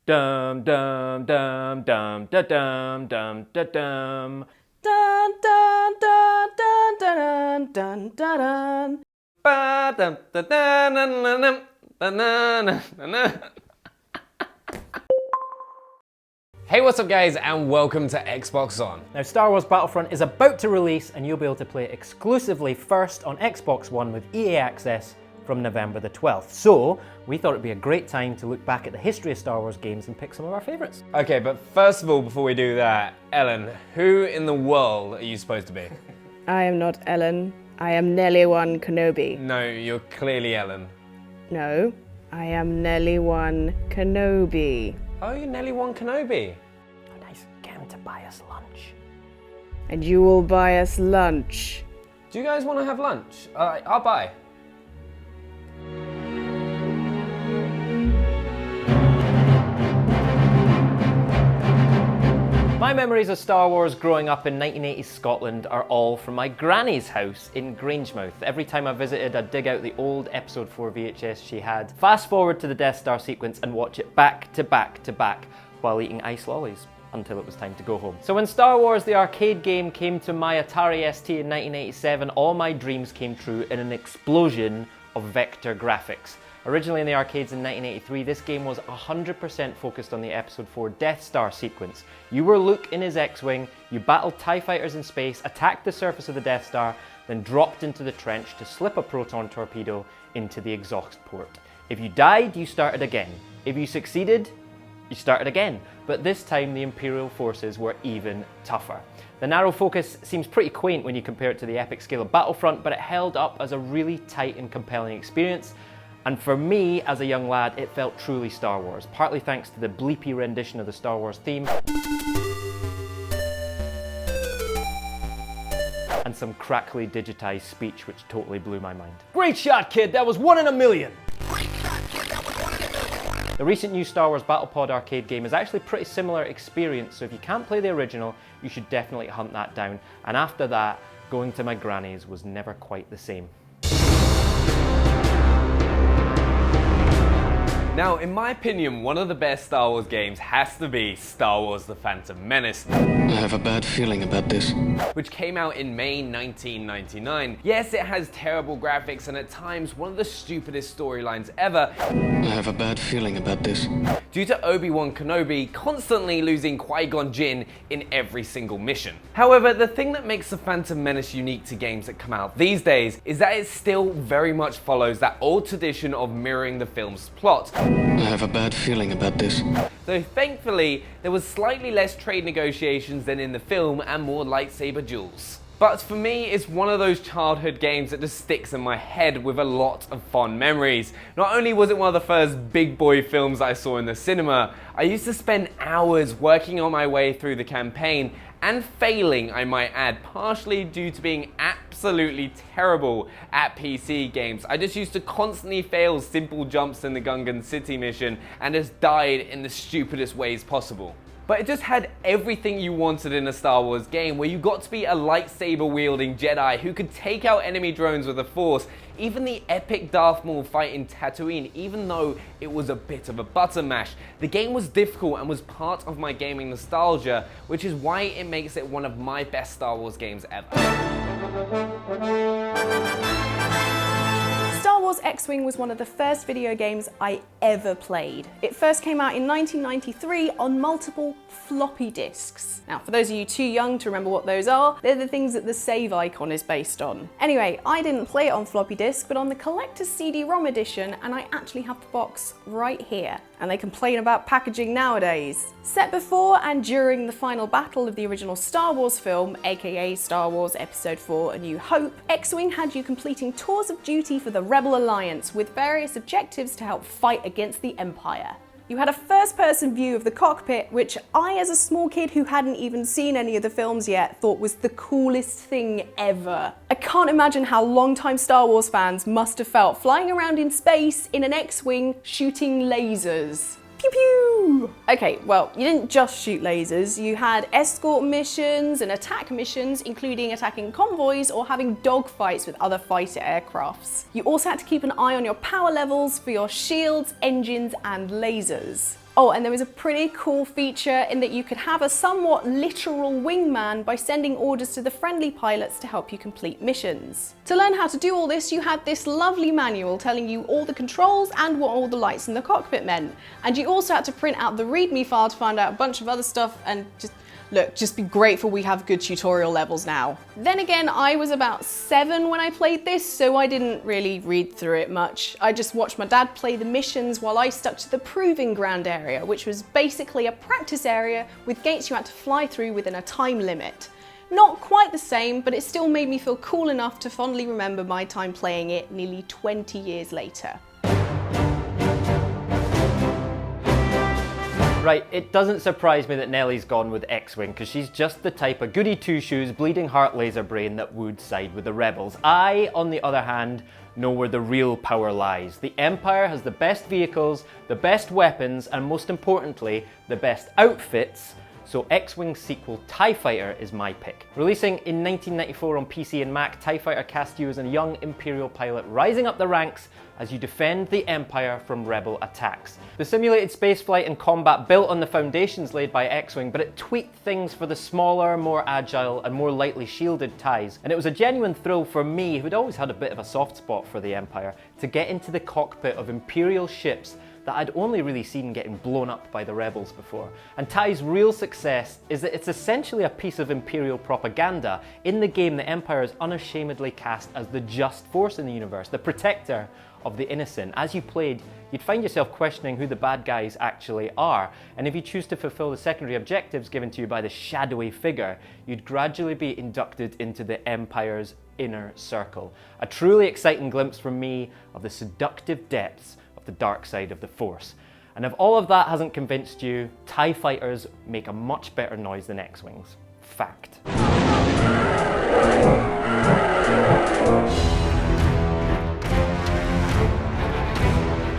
Dum dum dum dum da dum dum da dum. Dun dun dun dun dun dun dun dun. Ba dum da da na na na na na na na. Hey, what's up guys, and welcome to Xbox On. Now, Star Wars Battlefront is about to release, and you'll be able to play it exclusively first on Xbox One with EA Access from November the 12th. So, we thought it'd be a great time to look back at the history of Star Wars games and pick some of our favourites. Okay, but first of all, before we do that, Ellen, who in the world are you supposed to be? I am not Ellen. I am Nelly One Kenobi. No, you're clearly Ellen. No, I am Nelly One Kenobi. Oh, you're Nelly One Kenobi. Oh, nice. Get him to buy us lunch. And you will buy us lunch. Do you guys want to have lunch? I'll buy. My memories of Star Wars growing up in 1980s Scotland are all from my granny's house in Grangemouth. Every time I visited, I'd dig out the old episode 4 VHS she had, fast forward to the Death Star sequence and watch it back to back to back while eating ice lollies until it was time to go home. So when Star Wars the arcade game came to my Atari ST in 1987, all my dreams came true in an explosion of vector graphics. Originally in the arcades in 1983, this game was 100% focused on the Episode 4 Death Star sequence. You were Luke in his X-Wing, you battled TIE fighters in space, attacked the surface of the Death Star, then dropped into the trench to slip a proton torpedo into the exhaust port. If you died, you started again. If you succeeded, you started again. But this time the Imperial forces were even tougher. The narrow focus seems pretty quaint when you compare it to the epic scale of Battlefront, but it held up as a really tight and compelling experience. And for me, as a young lad, it felt truly Star Wars, partly thanks to the bleepy rendition of the Star Wars theme and some crackly digitized speech which totally blew my mind. Great shot, kid! That was 1 in a million! The recent new Star Wars Battlepod arcade game is actually a pretty similar experience, so if you can't play the original, you should definitely hunt that down. And after that, going to my granny's was never quite the same. Now, in my opinion, one of the best Star Wars games has to be Star Wars The Phantom Menace. I have a bad feeling about this. Which came out in May 1999. Yes, it has terrible graphics and at times one of the stupidest storylines ever. I have a bad feeling about this. Due to Obi-Wan Kenobi constantly losing Qui-Gon Jinn in every single mission. However, the thing that makes The Phantom Menace unique to games that come out these days is that it still very much follows that old tradition of mirroring the film's plot. I have a bad feeling about this. Though thankfully, there was slightly less trade negotiations than in the film and more lightsaber duels. But for me, it's one of those childhood games that just sticks in my head with a lot of fond memories. Not only was it one of the first big boy films I saw in the cinema, I used to spend hours working on my way through the campaign and failing, I might add, partially due to being absolutely terrible at PC games. I just used to constantly fail simple jumps in the Gungan City mission and just died in the stupidest ways possible. But it just had everything you wanted in a Star Wars game, where you got to be a lightsaber-wielding Jedi who could take out enemy drones with the Force, even the epic Darth Maul fight in Tatooine, even though it was a bit of a butter mash. The game was difficult and was part of my gaming nostalgia, which is why it makes it one of my best Star Wars games ever. Star Wars X-Wing was one of the first video games I ever played. It first came out in 1993 on multiple floppy disks. Now, for those of you too young to remember what those are, they're the things that the save icon is based on. Anyway, I didn't play it on floppy disk, but on the collector's CD-ROM edition, and I actually have the box right here. And they complain about packaging nowadays. Set before and during the final battle of the original Star Wars film, aka Star Wars Episode 4 A New Hope, X-Wing had you completing tours of duty for the Rebel Alliance with various objectives to help fight against the Empire. You had a first-person view of the cockpit, which I, as a small kid who hadn't even seen any of the films yet, thought was the coolest thing ever. I can't imagine how long-time Star Wars fans must have felt flying around in space in an X-Wing shooting lasers. Pew pew! Okay, well, you didn't just shoot lasers, you had escort missions and attack missions, including attacking convoys or having dogfights with other fighter aircrafts. You also had to keep an eye on your power levels for your shields, engines, and lasers. Oh, and there was a pretty cool feature in that you could have a somewhat literal wingman by sending orders to the friendly pilots to help you complete missions. To learn how to do all this, you had this lovely manual telling you all the controls and what all the lights in the cockpit meant. And you also had to print out the README file to find out a bunch of other stuff and just be grateful we have good tutorial levels now. Then again, I was about 7 when I played this, so I didn't really read through it much. I just watched my dad play the missions while I stuck to the proving ground area, which was basically a practice area with gates you had to fly through within a time limit. Not quite the same, but it still made me feel cool enough to fondly remember my time playing it nearly 20 years later. Right, it doesn't surprise me that Nellie's gone with X-Wing, because she's just the type of goody two-shoes, bleeding heart laser brain that would side with the rebels. I, on the other hand, know where the real power lies. The Empire has the best vehicles, the best weapons, and most importantly, the best outfits, so X-Wing's sequel, TIE Fighter, is my pick. Releasing in 1994 on PC and Mac, TIE Fighter cast you as a young Imperial pilot rising up the ranks as you defend the Empire from rebel attacks. The simulated spaceflight and combat built on the foundations laid by X-Wing, but it tweaked things for the smaller, more agile, and more lightly shielded TIEs. And it was a genuine thrill for me, who'd always had a bit of a soft spot for the Empire, to get into the cockpit of Imperial ships that I'd only really seen getting blown up by the rebels before. And TIE's real success is that it's essentially a piece of Imperial propaganda. In the game, the Empire is unashamedly cast as the just force in the universe, the protector of the innocent. As you played, you'd find yourself questioning who the bad guys actually are. And if you choose to fulfill the secondary objectives given to you by the shadowy figure, you'd gradually be inducted into the Empire's inner circle. A truly exciting glimpse from me of the seductive depths of the dark side of the Force. And if all of that hasn't convinced you, TIE Fighters make a much better noise than X-Wings. Fact.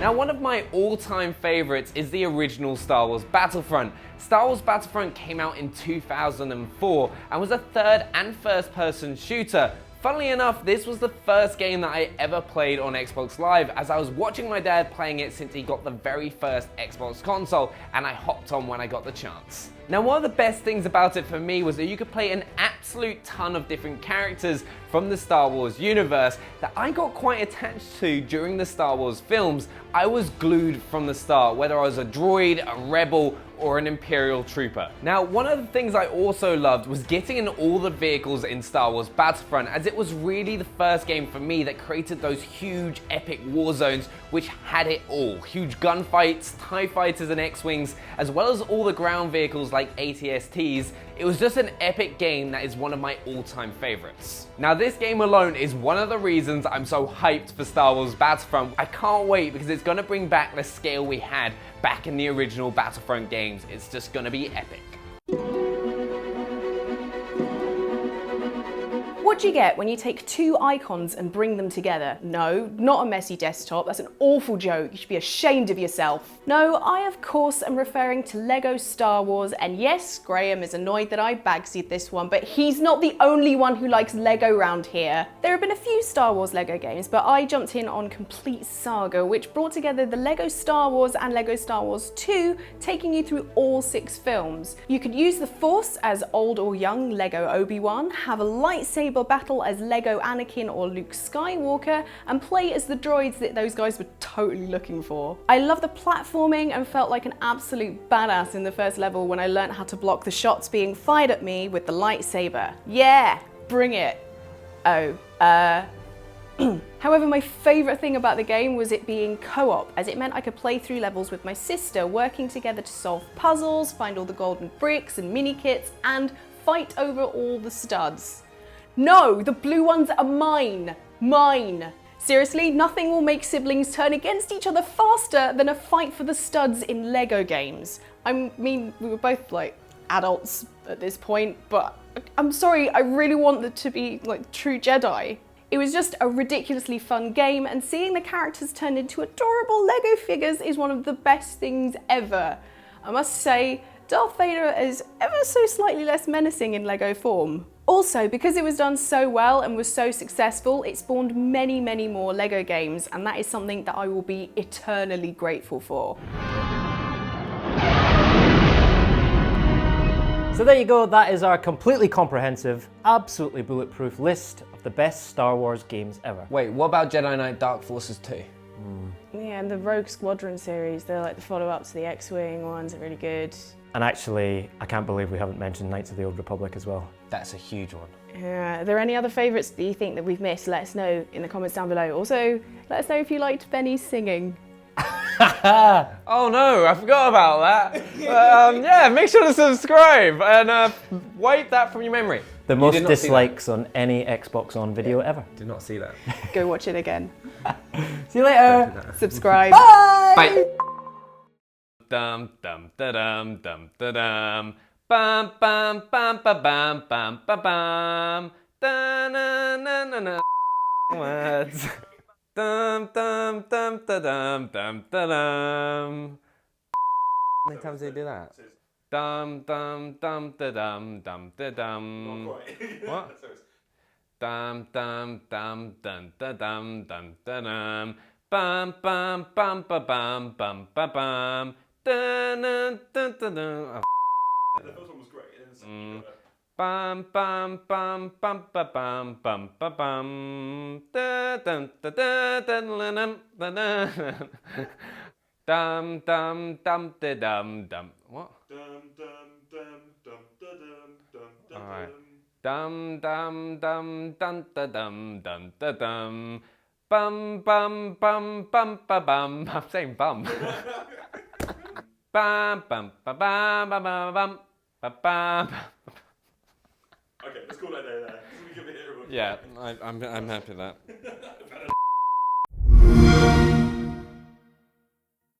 Now, one of my all-time favorites is the original Star Wars Battlefront. Star Wars Battlefront came out in 2004 and was a third and first-person shooter. Funnily enough, this was the first game that I ever played on Xbox Live, as I was watching my dad playing it since he got the very first Xbox console, and I hopped on when I got the chance. Now, one of the best things about it for me was that you could play an absolute ton of different characters from the Star Wars universe that I got quite attached to during the Star Wars films. I was glued from the start, whether I was a droid, a rebel, or an Imperial trooper. Now, one of the things I also loved was getting in all the vehicles in Star Wars Battlefront, as it was really the first game for me that created those huge epic war zones which had it all. Huge gunfights, TIE fighters and X-Wings, as well as all the ground vehicles like AT-STs. It was just an epic game that is one of my all-time favorites. Now, this game alone is one of the reasons I'm so hyped for Star Wars Battlefront. I can't wait because it's gonna bring back the scale we had back in the original Battlefront games. It's just gonna be epic. What do you get when you take two icons and bring them together? No, not a messy desktop. That's an awful joke. You should be ashamed of yourself. No, I of course am referring to Lego Star Wars, and yes, Graeme is annoyed that I bagseed this one, but he's not the only one who likes Lego round here. There have been a few Star Wars Lego games, but I jumped in on Complete Saga, which brought together the Lego Star Wars and Lego Star Wars 2, taking you through all 6 films. You could use the Force as old or young Lego Obi-Wan, have a lightsaber battle as Lego Anakin or Luke Skywalker, and play as the droids that those guys were totally looking for. I love the platforming and felt like an absolute badass in the first level when I learnt how to block the shots being fired at me with the lightsaber. Yeah, bring it. However, my favourite thing about the game was it being co-op, as it meant I could play through levels with my sister, working together to solve puzzles, find all the golden bricks and mini kits, and fight over all the studs. No, the blue ones are mine. Mine. Seriously, nothing will make siblings turn against each other faster than a fight for the studs in Lego games. I mean, we were both like adults at this point, but I'm sorry, I really want them to be like true Jedi. It was just a ridiculously fun game, and seeing the characters turned into adorable Lego figures is one of the best things ever. I must say, Darth Vader is ever so slightly less menacing in Lego form. Also, because it was done so well and was so successful, it spawned many, many more Lego games, and that is something that I will be eternally grateful for. So there you go, that is our completely comprehensive, absolutely bulletproof list of the best Star Wars games ever. Wait, what about Jedi Knight Dark Forces 2? Yeah, and the Rogue Squadron series, they're like the follow-up to the X-Wing ones, are really good. And actually, I can't believe we haven't mentioned Knights of the Old Republic as well. That's a huge one. Are there any other favourites that you think that we've missed? Let us know in the comments down below. Also, let us know if you liked Benny's singing. Oh no, I forgot about that. Yeah, make sure to subscribe and wipe that from your memory. The most dislikes on any Xbox On video ever. Did not see that. Go watch it again. See you later. Subscribe. Bye. Dum dum da dum dum da dum. Bam bam bam ba bam bam ba bam. Da na na na na. Words. Dum dum dum da dum dum da dum. How many times did they do that? Dum dum dum da dum dum da dum. What? Dum dum dum dum da dum dum da dum. Bam bam bam ba bam bam ba bam. Dun dun dun dun dun. The first one was great, and then the second one Bam bam bam bam ba bam bam ba bam. Dun dun dun dun dun dun dun. Dum dum dum da dum dum. What? dum dum dum dum dum dum dum. All right. Dum dum dum dum da dum dum da dum. Bum bum bum bum ba bum. I'm saying bum. Bam bum ba bam ba bam bum ba bam. Okay, let's call that day there. We can be here. Yeah, I'm happy with that.